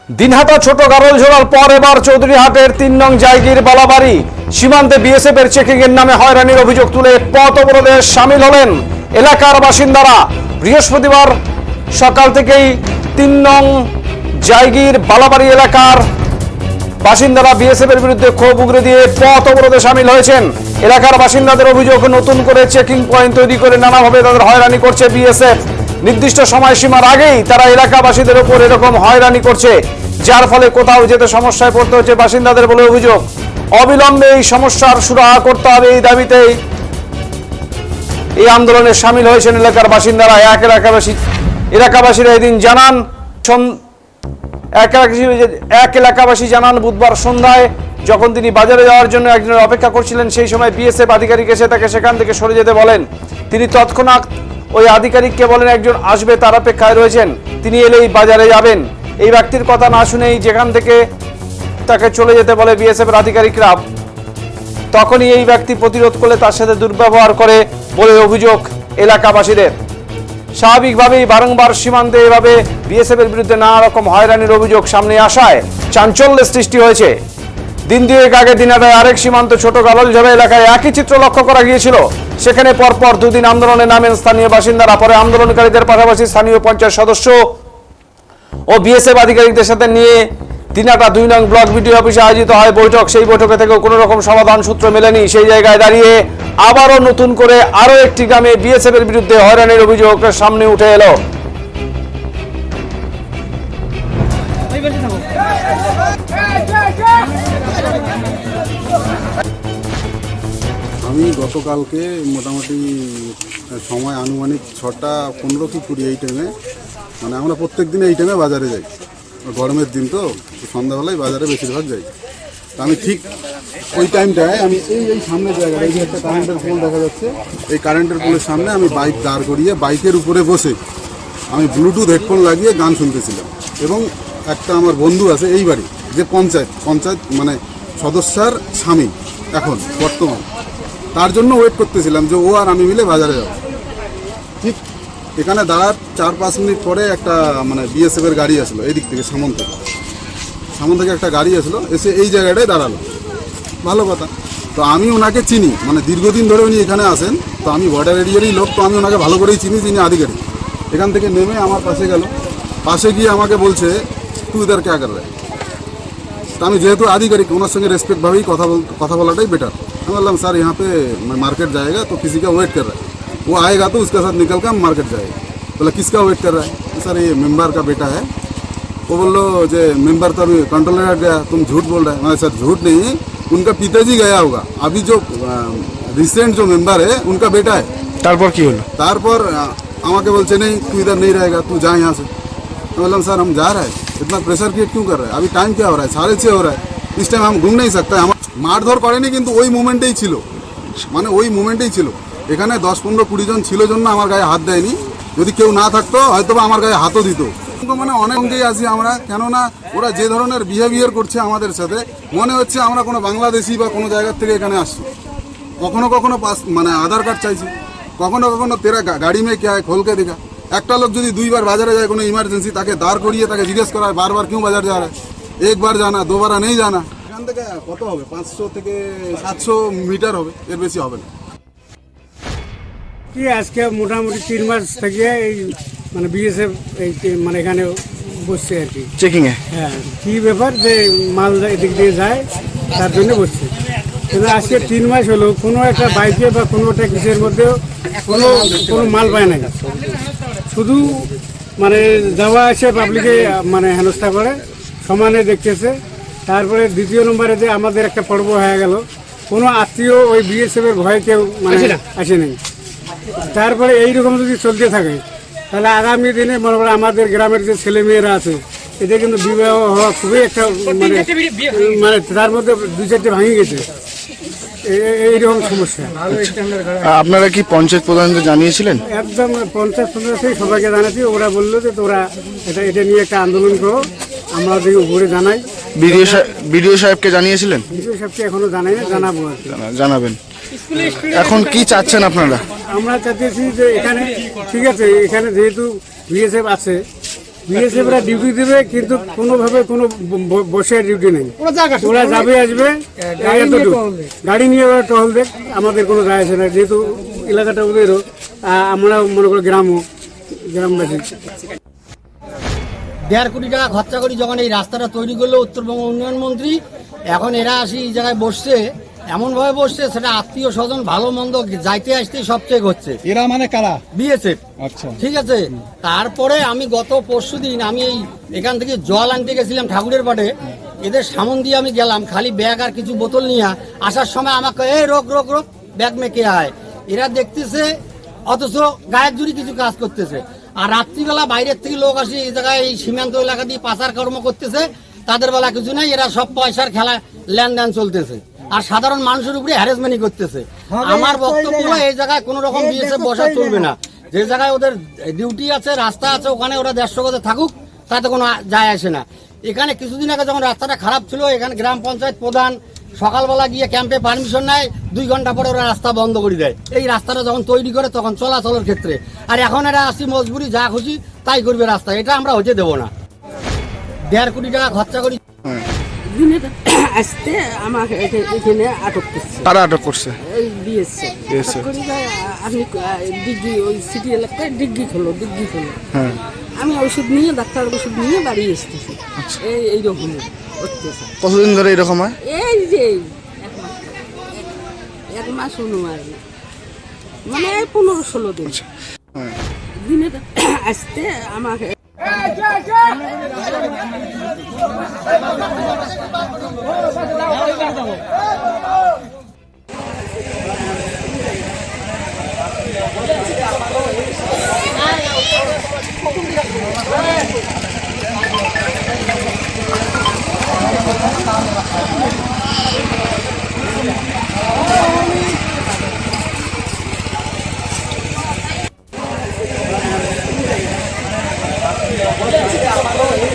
দিনহাটা ছোট গারলঝোড়ার পর এবার চৌধুরীহাটের ৩ নং জায়গির বালাবাড়ি সীমান্তে বিএসএফ এর চেকিং এর নামে হয়রানির অভিযোগ তুলে পথ অবরোধে শামিল হলেন এলাকার বাসিন্দারা। বৃহস্পতিবার সকাল থেকেই ৩ নং জায়গির বালাবাড়ি এলাকার বাসিন্দারা বিএসএফ এর বিরুদ্ধে ক্ষোভ উগরে দিয়ে পথ অবরোধে শামিল হয়েছেন। এলাকার বাসিন্দাদের অভিযোগ, নতুন করে চেকিং পয়েন্ট তৈরি করে নানাভাবে তাদের হয়রানি করছে বিএসএফ। নির্দিষ্ট সময়সীমার আগেই তারা এলাকাবাসীদের উপর এরকম হয়রানি করছে, যার ফলে কোথাও যেতে সমস্যায় পড়তে হচ্ছে বাসিন্দাদের বলে অভিযোগ। অবিলম্বে এই সমস্যার সুরাহা করতে হবে, এই দাবিতেই এই আন্দোলনে শামিল হয়েছেন এলাকার বাসিন্দারা। এলাকাবাসীরা এদিন জানান, এক এলাকাবাসী জানান বুধবার সন্ধ্যায় যখন তিনি বাজারে যাওয়ার জন্য একজনের অপেক্ষা করছিলেন, সেই সময় বিএসএফ আধিকারিক এসে তাকে সেখান থেকে সরে যেতে বলেন। তিনি তৎক্ষণাৎ ওই আধিকারিককে বলেন একজন আসবে, তার অপেক্ষায় রয়েছেন, তিনি এলেই বাজারে যাবেন। এই ব্যক্তির কথা না শুনেই যেখান থেকে তাকে চলে যেতে বলে বিএসএফ এর আধিকারিকরা। তখনই এই ব্যক্তি প্রতিরোধ করলে তার সাথে দুর্ব্যবহার করে বলে অভিযোগ এলাকাবাসীদের। স্বাভাবিকভাবেই বারংবার সীমান্তে এভাবে বিএসএফ এর বিরুদ্ধে নানা রকম হয়রানির অভিযোগ সামনে আসায় চাঞ্চল্যের সৃষ্টি হয়েছে। দিন দুয়েক আগে দিনহাটায় আরেক সীমান্ত ছোট গারলঝোড়া এলাকায় একই চিত্র লক্ষ্য করা গিয়েছিল। সেখানে পরপর দুদিন আন্দোলনে নামেন স্থানীয় বাসিন্দারা। পরে আন্দোলনকারীদের পাশাপাশি স্থানীয় পঞ্চায়েত সদস্য ও বিএসএফ আধিকারিকদের সাথে নিয়ে দিনহাটা ২ নং ব্লক বিডিও অফিসে আয়োজিত হয় বৈঠক। সেই বৈঠকে থেকেও কোনো রকম সমাধান সূত্র মেলেনি। সেই জায়গায় দাঁড়িয়ে আবারও নতুন করে আরো একটি গ্রামে বিএসএফ এর বিরুদ্ধে হয়রানির অভিযোগ সামনে উঠে এলো। আমি গতকালকে মোটামুটি সময় আনুমানিক ৬টা ১৫ কি ২০ এই টাইমে, মানে আমরা প্রত্যেক দিন এই টাইমে বাজারে যাই, গরমের দিন তো সন্ধ্যাবেলায় বাজারে বেশিরভাগ যাই। তা আমি ঠিক ওই টাইমটায় আমি এই সামনের জায়গায় এই যে একটা কারেন্টের পোল দেখা যাচ্ছে, এই কারেন্টের পোলের সামনে আমি বাইক দাঁড় করিয়ে বাইকের উপরে বসে আমি ব্লুটুথ হেডফোন লাগিয়ে গান শুনতেছিলাম। এবং একটা আমার বন্ধু আছে এই বাড়ি, যে পঞ্চায়েত মানে সদস্যার স্বামী এখন বর্তমান, তার জন্য ওয়েট করতেছিলাম যে ও আর আমি মিলে বাজারে যাব। ঠিক এখানে দাঁড়ার ৪-৫ মিনিট পরে একটা মানে বিএসএফ এর গাড়ি আসলো এদিক থেকে, সামন থেকে একটা গাড়ি আসলো, এসে এই জায়গাটায় দাঁড়ালো। ভালো কথা, তো আমি ওনাকে চিনি, মানে দীর্ঘদিন ধরে উনি এখানে আসেন, তো আমি বর্ডার এরিয়ারই লোক, তো আমি ওনাকে ভালো করেই চিনি, যিনি আধিকারিক। এখান থেকে নেমে আমার পাশে গেল, পাশে গিয়ে আমাকে বলছে তুই ইধার ক্যা কর রে। তো আমি যেহেতু আধিকারিক, ওনার সঙ্গে রেসপেক্টভাবেই কথা বলাটাই বেটার। আমি বললাম স্যার यहाँ पे मार्केट जाएगा तो किसी का वेट कर रहा है, वो आएगा तो उसके साथ निकल कर मार्केट जाएगा। बोला किसका वेट कर रहा है? तो सर ये मेंबर का बेटा है। वो बोल लो जो मेंबर तो अभी कंट्रोलर गया, तुम झूठ बोल रहे हैं। मैं सर झूठ नहीं, उनका पिताजी गया होगा, अभी जो रिसेंट जो मेंबर है उनका बेटा है। তারপর কি হলো? तारपर আমাকে বলছে नहीं तू इधर नहीं रहेगा, तू जा यहाँ से। तो बोला सर हम जा रहे हैं, इतना प्रेशर क्रिएट क्यों कर रहे हैं? अभी टाइम क्या हो रहा है? 6:30 हो रहा है, इस टाइम हम घूम नहीं सकते। আমার মারধর করেনি, কিন্তু ওই মুমেন্টেই ছিল, মানে ওই মুমেন্টেই ছিল। এখানে 10-15-20 জন ছিল জন্য আমার গায়ে হাত দেয়নি, যদি কেউ না থাকতো হয়তো বা আমার গায়ে হাতও দিত। মানে অনেকেই আছি আমরা, কেননা ওরা যে ধরনের বিহেভিয়ার করছে আমাদের সাথে, মনে হচ্ছে আমরা কোনো বাংলাদেশি বা কোনো জায়গার থেকে এখানে আসছি। কখনো কখনো মানে আধার কার্ড চাইছি, কখনো কখনো তেরা গাড়ি মে কে খোলকে দেখা। একটা লোক যদি 2 বার বাজারে যায় কোনো ইমার্জেন্সি, তাকে দাঁড় করিয়ে তাকে জিজ্ঞেস করা হয় বারবার क्यों বাজার যা रहा है, एक बार जाना 2 बार नहीं जाना। এখান থেকে কত হবে? 500 থেকে 700 মিটার হবে, এর বেশি হবে না। কি আজকে মোটামুটি 3 মাস থেকে এই মানে বিএসএফ এই মানে এখানে বসছে আর কি চেকিং এ। হ্যাঁ, কি ব্যাপার যে মাল এদিক দিয়ে যায় তার জন্য বসছে। কিন্তু আজকে 3 মাস হলো কোনো একটা বাইকে বা কোনো একটা কিসের মধ্যেও কোনো মাল পায় না, শুধু মানে যাওয়া আসে পাবলিকে মানে হেনস্থা করে সমানে দেখতেছে। তারপরে দ্বিতীয় নম্বরে যে আমাদের একটা পর্ব হয়ে গেল, কোনো আত্মীয় ওই বিএসএফ এর ভয়ে কেউ মানে আসেনি। তারপরে এইরকম যদি চলতে থাকে তাহলে আগামী দিনে মনে করেন আমাদের গ্রামের যে ছেলেমেয়েরা আছে, এদের কিন্তু বিবাহ হওয়া খুবই একটা মানে তার মধ্যে 2-4টে ভাঙে গেছে, এইরকম সমস্যা। আপনারা কি পঞ্চায়েত প্রধানকে জানিয়েছিলেন? একদম পঞ্চায়েত সদস্য সবাইকে জানাচ্ছি, ওরা বললো যে তোরা এটা নিয়ে একটা আন্দোলন করো, আমরা উপরে জানাই। বিডিও সাহেবকে জানিয়েছিলেন? বিডিও সাহেবকে এখনো জানাই না, জানাবো আর কি। জানাবেন। এখন কি চাচ্ছেন আপনারা? আমরা চাচ্ছি যে এখানে ঠিক আছে, এখানে যেহেতু বিএসএফ আছে, বিএসএফরা ডিউটি দেবে, কিন্তু কোনোভাবে কোনো বসে ডিউটি নেই। ওরা যাবে আসবে, এতটুকু গাড়ি নিয়ে ওরা টহল দেখ, আমাদের কোনো যায় আসে না, যেহেতু এলাকাটা ওদেরও, আমরা মনে করি গ্রামবাসী। 1.5 কোটি টাকা খরচা করি যখন এই রাস্তাটা তৈরি করলো উত্তরবঙ্গ উন্নয়ন মন্ত্রী, এখন এরা আসি এই জায়গায় বসছে, এমনভাবে বসছে সেটা আত্মীয় স্বজন ভালো মন্দ যাইতে আসতে সব চেক হচ্ছে। এরা মানে কারা? বিএসএফ। আচ্ছা, ঠিক আছে। তারপরে আমি গত পরশুদিন আমি এখান থেকে জল আনতে গেছিলাম ঠাকুরের পাটে, এদের সামন দিয়ে আমি গেলাম খালি ব্যাগ আর কিছু বোতল নিয়ে, আসার সময় আমাকে এই রোক রোক রোক ব্যাগ মেকে আয়। এরা দেখতেছে অথচ গায়ের জুড়ি কিছু কাজ করতেছে। আর রাত্রিবেলা বাইরের থেকে লোক আসি এই জায়গায় এই সীমান্ত এলাকা দিয়ে পাচার কর্ম করতেছে, তাদের বেলা কিছু নাই, এরা সব পয়সার খেলা লেনদেন চলতেছে আর সাধারণ মানুষের উপরে হ্যারাসমেন্ট করতেছে। আমার বক্তব্য হলো এই জায়গায় কোনো রকম বিএসএফ বসা চলবে না। যে জায়গায় ওদের ডিউটি আছে, রাস্তা আছে, ওখানে ওরা 150 গজে থাকুক, তাতে কোনো যায় আসে না। এখানে কিছুদিন আগে যখন রাস্তাটা খারাপ ছিল, এখানে গ্রাম পঞ্চায়েত প্রধান সকালবেলা গিয়ে ক্যাম্পে পারমিশন নেয়, 2 ঘন্টা পরে ওরা রাস্তা বন্ধ করে দেয়। এই রাস্তাটা যখন তৈরি করে তখন চলাচলের ক্ষেত্রে, আর এখন এরা আসি মজবুরি যা খুশি তাই করবে রাস্তা, এটা আমরা হতে দেবো না। 1.5 কোটি টাকা খরচা করি। আসতে আমাকে এখানে আটক করছে। কারা আটক করছে? এই দিয়েছে দিয়েছে। আপনি ডিগ্রি ওই সিটি এলাকায় ডিগ্রি খোলো। হ্যাঁ, আমি ওষুধ নিয়ে ডাক্তার ওষুধ নিয়ে বাড়ি এসতেছি। এইরকম করতেছে। কতদিন ধরে এরকম হয়? এই যে 1 মাস অনুমান, মানে 15-16 দিন। হ্যাঁ, দিনে আসতে আমাকে বলেছি